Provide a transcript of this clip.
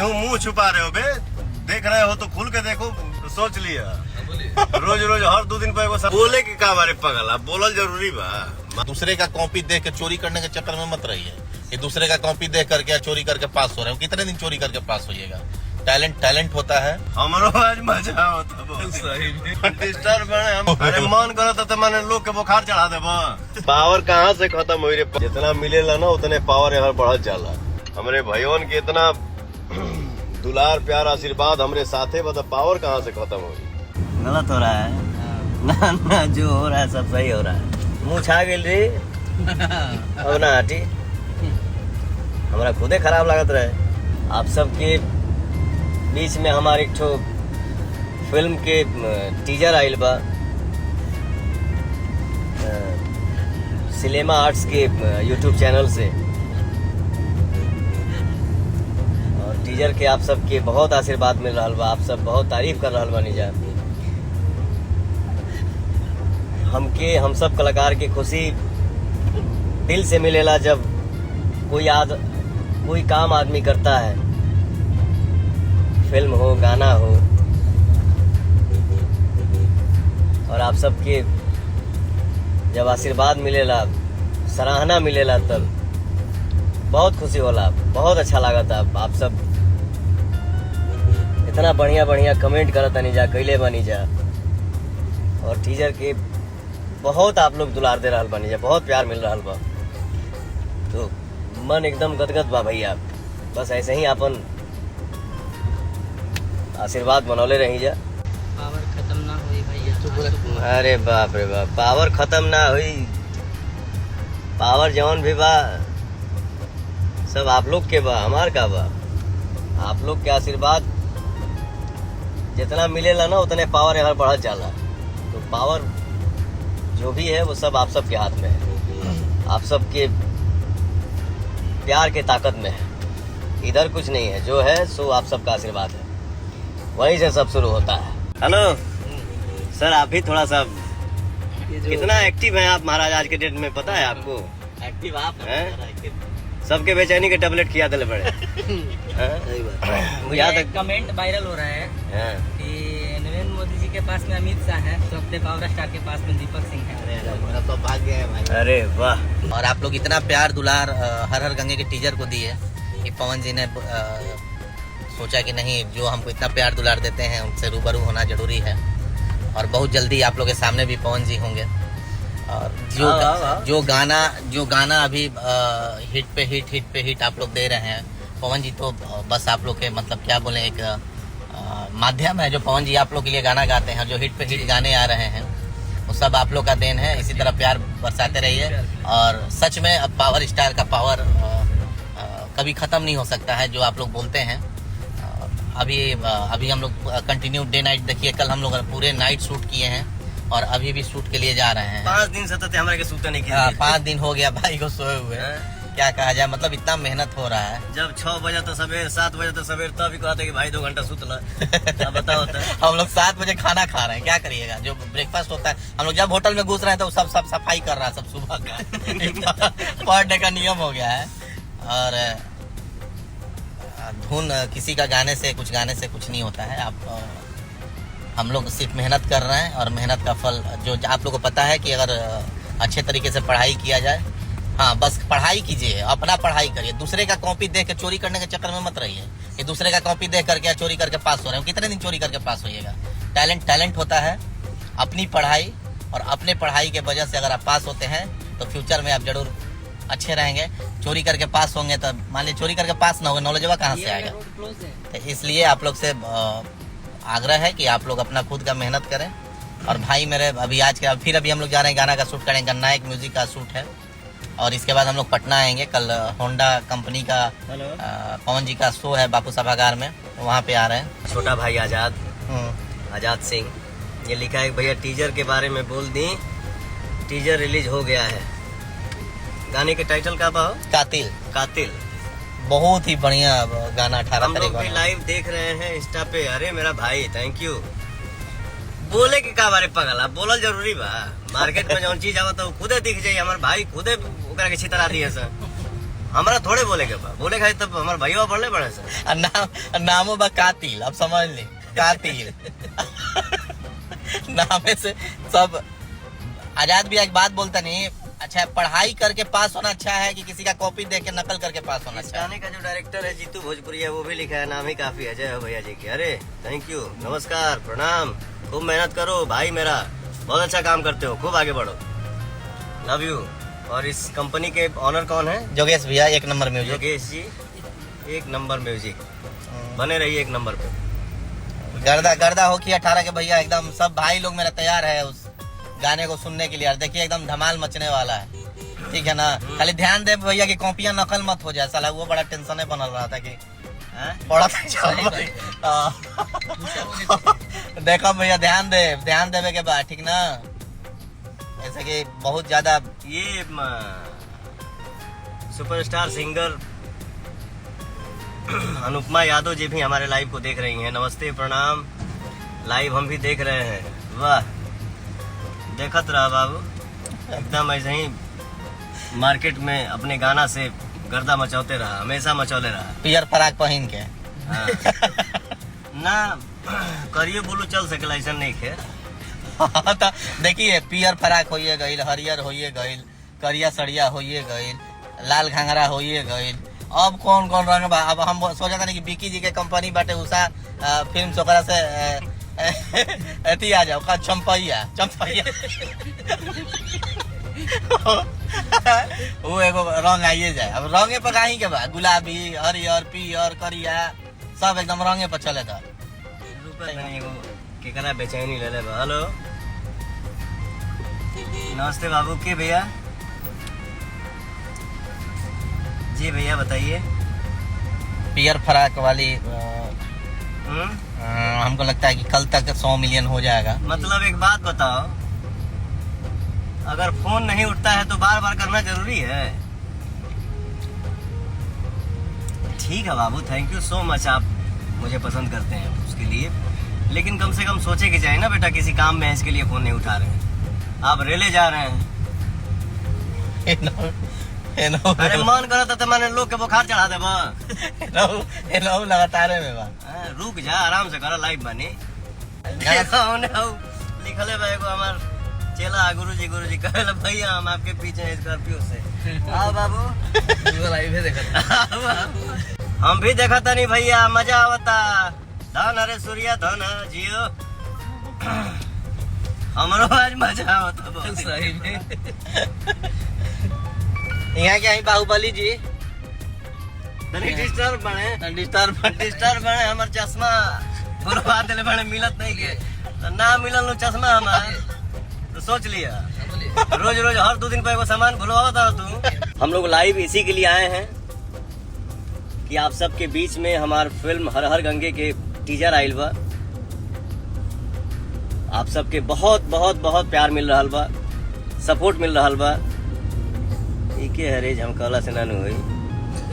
क्यों मुंह छुपा रहे हो बे? देख रहे हो तो खुल के देखो, सोच लिया। रोज रोज हर 2 दिन पे बोले की का बारे पगल, अब बोलल जरूरी बा। दूसरे का कॉपी देख के चोरी करने के चक्कर में मत रहिए। ये दूसरे का कॉपी देख करके चोरी करके पास हो रहे हो, कितने दिन चोरी करके पास होइएगा? टैलेंट होता है। हमारो आज मजा होता बहुत सही में। डिस्टर्ब बने हम। अरे मन करता तो मैंने लोग के बुखार चढ़ा देबा। पावर कहाँ से खत्म हो रे? जितना मिलेला ना उतने पावर यहाँ बढ़त जाला। हमरे भाइयों के इतना दुलार प्यार आशीर्वाद हमरे साथे बता, पावर कहाँ से खत्म हो? गलत हो रहा है ना, ना जो हो रहा है सब सही हो रहा है। मुँह छा गेल रे अब ना हटी, हमारा खुदे खराब लागत रहे। आप सबके बीच में हमारे एक ठो फिल्म के टीजर आइल बा सिनेमा आर्ट्स के यूट्यूब चैनल से, और टीजर के आप सबके बहुत आशीर्वाद मिल रहा बा। आप सब बहुत तारीफ कर रहा बानी जा। हम सब कलाकार की खुशी दिल से मिलेला जब कोई काम आदमी करता है, फिल्म हो गाना हो, और आप सबके जब आशीर्वाद मिलेला, सराहना मिलेला, तब बहुत खुशी होला, बहुत अच्छा लागता। आप सब इतना बढ़िया कमेंट करत नहीं जा, कैले बनी जा, और टीजर के बहुत आप लोग दुलार दे रहा बनी जा, बहुत प्यार मिल रहा बा। तो मन एकदम गदगद बा भैया। बस ऐसे ही अपन आशीर्वाद बनौले रही जा। पावर खत्म ना हुई भैया। अरे बाप रे बाप, पावर खत्म ना हुई। पावर जौन भी बा सब आप लोग के बा, हमार का बा। आप लोग के आशीर्वाद जितना मिलेला ना उतने पावर यहाँ बढ़त जाला। तो पावर जो भी है वो सब आप सबके हाथ में है, आप सबके प्यार के ताकत में है। इधर कुछ नहीं है, जो है सो आप सबका आशीर्वाद है, वहीं से सब शुरू होता है। हेलो सर, आप भी थोड़ा सा कितना एक्टिव हैं आप महाराज आज के डेट में, पता है आपको? एक्टिव आप हैं? सबके बेचैनी के टेबलेट खिया दिले बड़े। यहाँ तक कमेंट वायरल हो रहा है कि नरेंद्र मोदी जी के पास में अमित शाह है, तो अपने पावर स्टार के पास में दीपक सिंह है। मेरा तो भाग्य है भाई। अरे वाह। और आप लोग इतना प्यार दुलार हर हर गंगे के टीजर को दिए कि पवन जी ने सोचा कि नहीं, जो हमको इतना प्यार दुलार देते हैं उनसे रूबरू होना जरूरी है। और बहुत जल्दी आप लोग के सामने भी पवन जी होंगे। और जो गाना अभी हिट पे हिट आप लोग दे रहे हैं, पवन जी तो बस आप लोग के मतलब क्या बोले, एक माध्यम है जो पवन जी आप लोग के लिए गाना गाते हैं। जो हिट पे हिट गाने आ रहे हैं वो सब आप लोग का देन है। इसी तरह प्यार बरसाते रहिए। और सच में अब पावर स्टार का पावर कभी खत्म नहीं हो सकता है, जो आप लोग बोलते हैं। अभी हम लोग कंटिन्यू डे नाइट, देखिए कल हम लोग पूरे नाइट शूट किए हैं और अभी भी शूट के लिए जा रहे हैं। 5 दिन सतत हमारे के सूते नहीं किया। 5 दिन हो गया भाई को सोए हुए। क्या कहा जाए, मतलब इतना मेहनत हो रहा है। जब 6 बजे तो सवेर, 7 बजे तो सवेर, तब भी कहते कि भाई 2 घंटा सुत ला। क्या बताओ होता है? हम लोग 7 बजे खाना खा रहे हैं, क्या करिएगा। जो ब्रेकफास्ट होता है, हम लोग जब होटल में घुस रहे हैं तो सब सफाई कर रहा है, सब सुबह का पर डे का नियम हो गया है। और धुन किसी का गाने से कुछ नहीं होता है। हम लोग सिर्फ मेहनत कर रहे हैं और मेहनत का फल जो आप लोगों को पता है कि अगर अच्छे तरीके से पढ़ाई किया जाए, हाँ बस पढ़ाई कीजिए, अपना पढ़ाई करिए। दूसरे का कॉपी देख के चोरी करने के चक्कर में मत रहिए कि दूसरे का कॉपी देख करके चोरी करके पास हो रहे हो, कितने दिन चोरी करके पास होइएगा? टैलेंट होता है। अपनी पढ़ाई और अपने पढ़ाई के वजह से अगर आप पास होते हैं तो फ्यूचर में आप जरूर अच्छे रहेंगे। चोरी करके पास होंगे तो मान लीजिए चोरी करके पास ना होगा, नॉलेज कहाँ से आएगा? तो इसलिए आप लोग से आग्रह है कि आप लोग अपना खुद का मेहनत करें। और भाई मेरे अभी हम लोग जा रहे हैं, गाना का शूट करेंगे, नायक म्यूजिक का शूट है। और इसके बाद हम लोग पटना आएंगे। कल होंडा कंपनी का पवन जी का शो है बापू सभागार में, वहाँ पे आ रहे हैं। छोटा भाई आजाद सिंह, ये लिखा है भैया टीजर के बारे में बोल दी। टीजर रिलीज हो गया है। गाने के टाइटल का भाव कातिल। बहुत ही बढ़िया गाना 18 हम लोग तारीख भी लाइव देख रहे हैं इंस्टा पे। अरे मेरा भाई थैंक यू। बोले के का बारे पगल, आप बोलल जरूरी बा। मार्केट में जौन चीज आवा तो खुदे दिख जाई। हमार भाई खुदे ओकरा के छितरा दिए सर। हमारा थोड़े बोले के बा, बोले खाई तब हमारे भैया पढ़ले पड़े सर। नामो बा कातिल, अब समझ ले, कातिल। नामे से सब। आजाद भी एक बात बोलता नहीं, अच्छा पढ़ाई करके पास होना अच्छा है कि किसी का कॉपी देख के नकल करके पास होना इस अच्छा है? गाने का जो डायरेक्टर है जीतू भोजपुरिया, वो भी लिखा है, नाम ही काफी है। जय हो भैया जी की। अरे थैंक यू, नमस्कार, प्रणाम, खूब मेहनत करो भाई मेरा, बहुत अच्छा काम करते हो, खूब आगे बढ़ो, लव यू। और इस कंपनी के ऑनर कौन है? जोगेश भैया, 1 number music. Yogesh ji, 1 number music, बने रहिए 1 नंबर पे। गर्दा हो कि 18 के भैया, एकदम सब भाई लोग मेरा तैयार है उस गाने को सुनने के लिए। यार देखिए एकदम धमाल मचने वाला है, ठीक है ना? खाली ध्यान दे भैया कि कॉपियां नकल मत हो जाए, साला वो बड़ा टेंशन बनल रहा था कि पढ़ा था। देखो भैया ध्यान देवे के बाद, ठीक ना? जैसे कि बहुत ज्यादा ये सुपरस्टार सिंगर अनुपमा यादव जी भी हमारे लाइव को देख रही हैं। नमस्ते, प्रणाम, लाइव हम भी देख रहे हैं। वाह, देखत रहा बाबू, एकदम ऐसे ही मार्केट में अपने गाना से गर्दा मचाते रहा, हमेशा मचौले रहा। पियर फराक पहन के। हाँ। ना करिए बोलो चल सकेला, ऐसा नहीं खे। तो देखिए पियर फराक होइए गईल, हरियर होइए गईल, करिया सड़िया होइए गईल, लाल घाघरा होइए गईल। अब कौन कौन रंग बा? अब हम सोचा था कि बिकी जी के कंपनी बाटे उषा फिल्म से, ओकरा से अथी आ जाओ का चंपैया वो एगो रंग आइए जाए। अब रंगे पर काहे के बा? गुलाबी, हरियर, पियर, करिया, सब एकदम रंगे पर चले था। केकरा बेचैनी ले ले बा। हेलो, नमस्ते बाबू, के भैया जी, भैया बताइए। पियर फराक वाली हमको लगता है कि कल तक 100 मिलियन हो जाएगा। मतलब एक बात बताओ, अगर फोन नहीं उठता है तो बार बार करना जरूरी है? ठीक है बाबू, थैंक यू सो मच, आप मुझे पसंद करते हैं उसके लिए, लेकिन कम से कम सोचे कि जाए ना बेटा, किसी काम में है इसके लिए फोन नहीं उठा रहे हैं, आप रेले जा रहे हैं। अरे मन करो तो मैंने लोग के बुखार चढ़ा दे लगातार में बा। रुक जा, आराम से करो, लाइव बनी लिखले भाई को हमार चेला गुरुजी कहले भैया हम आपके पीछे हैं स्कॉर्पियो से। आओ बाबू, लाइव है देखा हम भी देखा था नहीं भैया, मजा आवता। धन अरे सूर्या धन जियो, हमरो आज मजा आवता बहुत सही में। यहाँ क्या है बाहुबली जी? डिस्टर्ब बने हमार चश्मा बुलवा दिले बने, मिलत नहीं के तो ना मिलल नु चश्मा हमार, तो सोच लिया रोज रोज हर 2 दिन पे एगो सामान भुलवा था तू। हम लोग लाइव इसी के लिए आए हैं कि आप सबके बीच में हमार फिल्म हर हर गंगे के टीजर आइल बा, आप सबके बहुत बहुत बहुत प्यार मिल रहा बा, सपोर्ट मिल रहा बा। इके हरेज हम कहला से ना हुई